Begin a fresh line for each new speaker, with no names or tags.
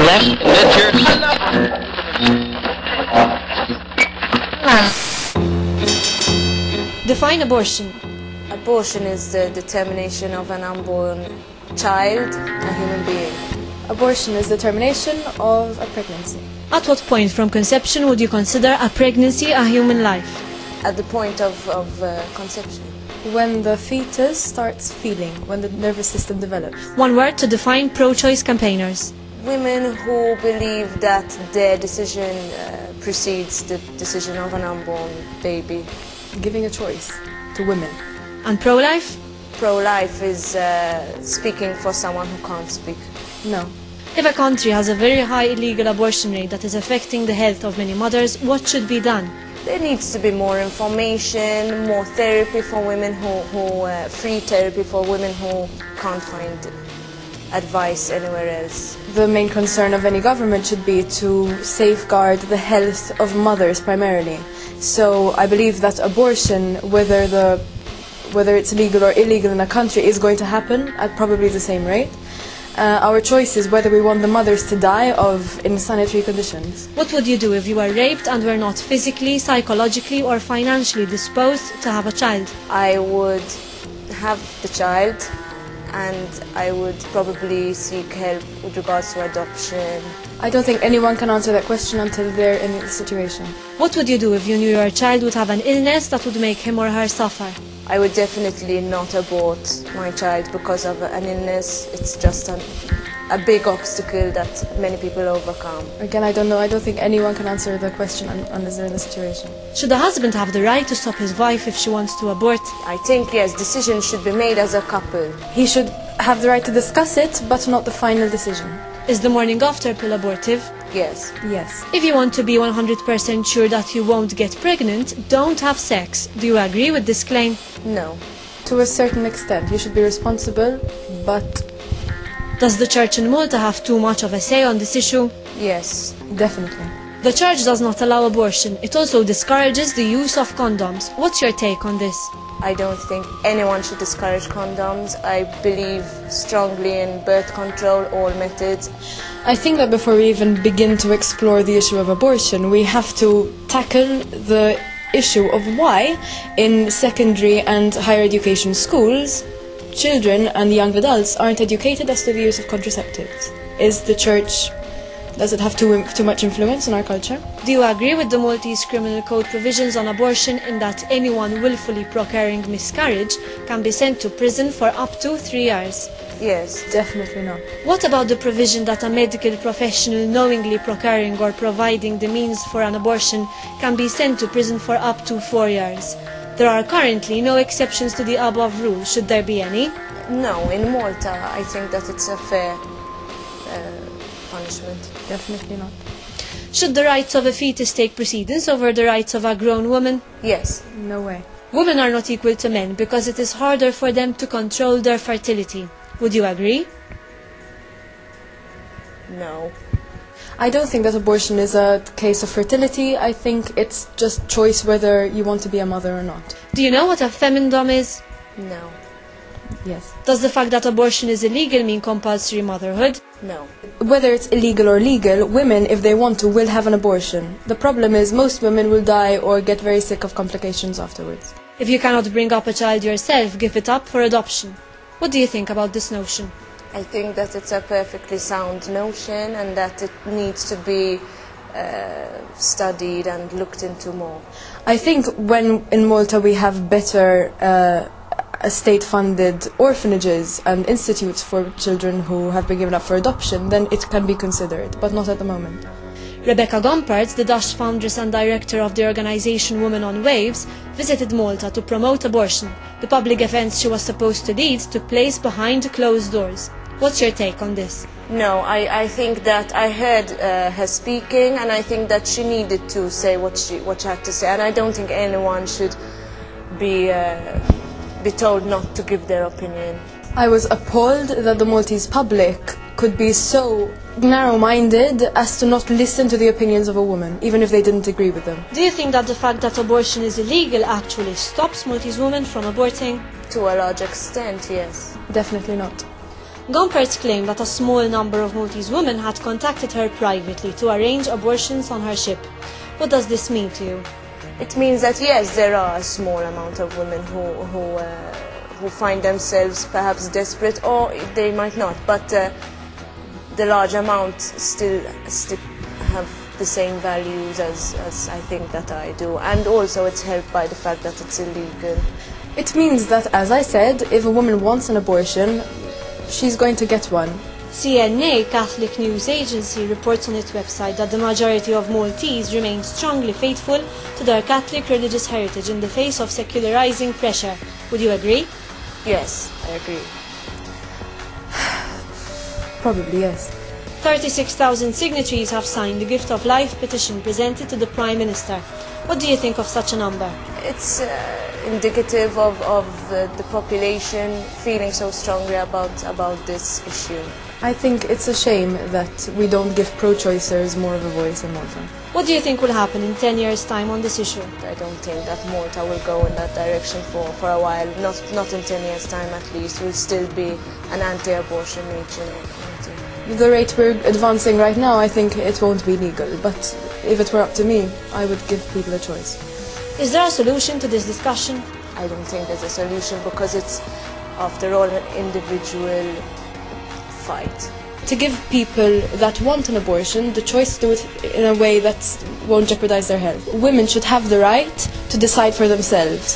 left, mid-turn.
Define abortion.
Abortion is the determination of an unborn child, a human being.
Abortion is the termination of a pregnancy.
At what point from conception would you consider a pregnancy a human life?
At the point of conception.
When the fetus starts feeling, when the nervous system develops.
One word to define pro-choice campaigners.
Women who believe that their decision precedes the decision of an unborn baby.
Giving a choice to women.
And pro-life?
Pro-life is speaking for someone who can't speak.
No.
If a country has a very high illegal abortion rate that is affecting the health of many mothers, what should be done?
There needs to be more information, more therapy for women free therapy for women who can't find advice anywhere else.
The main concern of any government should be to safeguard the health of mothers primarily. So I believe that abortion, whether it's legal or illegal in a country, is going to happen at probably the same rate. Our choice is whether we want the mothers to die of insanitary conditions.
What would you do if you were raped and were not physically, psychologically or financially disposed to have a child?
I would have the child and I would probably seek help with regards to adoption.
I don't think anyone can answer that question until they're in the situation.
What would you do if you knew your child would have an illness that would make him or her suffer?
I would definitely not abort my child because of an illness. It's just a big obstacle that many people overcome.
Again, I don't know. I don't think anyone can answer the question unless they're in the situation.
Should the husband have the right to stop his wife if she wants to abort?
I think, yes, decisions should be made as a couple.
He should have the right to discuss it, but not the final decision.
Is the morning after pill abortive?
Yes.
Yes.
If you want to be 100% sure that you won't get pregnant, don't have sex. Do you agree with this claim?
No.
To a certain extent. You should be responsible, but...
Does the church in Malta have too much of a say on this issue?
Yes.
Definitely.
The church does not allow abortion. It also discourages the use of condoms. What's your take on this?
I don't think anyone should discourage condoms. I believe strongly in birth control, all methods.
I think that before we even begin to explore the issue of abortion, we have to tackle the issue of why in secondary and higher education schools, children and young adults aren't educated as to the use of contraceptives. Does it have too much influence in our culture?
Do you agree with the Maltese Criminal Code provisions on abortion in that anyone willfully procuring miscarriage can be sent to prison for up to 3 years?
Yes.
Definitely not.
What about the provision that a medical professional knowingly procuring or providing the means for an abortion can be sent to prison for up to 4 years? There are currently no exceptions to the above rule. Should there be any?
No, in Malta I think that it's a fair punishment.
Definitely not.
Should the rights of a fetus take precedence over the rights of a grown woman?
Yes.
No way.
Women are not equal to men because it is harder for them to control their fertility. Would you agree?
No.
I don't think that abortion is a case of fertility. I think it's just choice whether you want to be a mother or not.
Do you know what a femindom is?
No.
Yes.
Does the fact that abortion is illegal mean compulsory motherhood?
No.
Whether it's illegal or legal, women, if they want to, will have an abortion. The problem is most women will die or get very sick of complications afterwards.
If you cannot bring up a child yourself, give it up for adoption. What do you think about this notion?
I think that it's a perfectly sound notion and that it needs to be studied and looked into more.
I think when in Malta we have better state-funded orphanages and institutes for children who have been given up for adoption, then it can be considered, but not at the moment.
Rebecca Gompertz, the Dutch foundress and director of the organisation Women on Waves, visited Malta to promote abortion. The public events she was supposed to lead took place behind closed doors. What's your take on this?
No, I think that I heard her speaking and I think that she needed to say what she had to say, and I don't think anyone should be told not to give their opinion.
I was appalled that the Maltese public could be so narrow-minded as to not listen to the opinions of a woman, even if they didn't agree with them.
Do you think that the fact that abortion is illegal actually stops Maltese women from aborting?
To a large extent, yes.
Definitely not.
Gompertz claimed that a small number of Maltese women had contacted her privately to arrange abortions on her ship. What does this mean to you?
It means that yes, there are a small amount of women who find themselves perhaps desperate, or they might not, but the large amount still have the same values as I think that I do, and also it's helped by the fact that it's illegal.
It means that, as I said, if a woman wants an abortion, she's going to get one.
CNA, Catholic News Agency, reports on its website that the majority of Maltese remain strongly faithful to their Catholic religious heritage in the face of secularizing pressure. Would you agree?
Yes, I agree.
Probably, yes.
36,000 signatories have signed the Gift of Life petition presented to the Prime Minister. What do you think of such a number?
It's indicative of the population feeling so strongly about this issue.
I think it's a shame that we don't give pro-choicers more of a voice in Malta.
What do you think will happen in 10 years' time on this issue?
I don't think that Malta will go in that direction for a while. Not in 10 years' time at least. We'll still be an anti-abortion nation.
At the rate we're advancing right now, I think it won't be legal. But if it were up to me, I would give people a choice.
Is there a solution to this discussion?
I don't think there's a solution because it's, after all, an individual fight.
To give people that want an abortion the choice to do it in a way that won't jeopardize their health. Women should have the right to decide for themselves.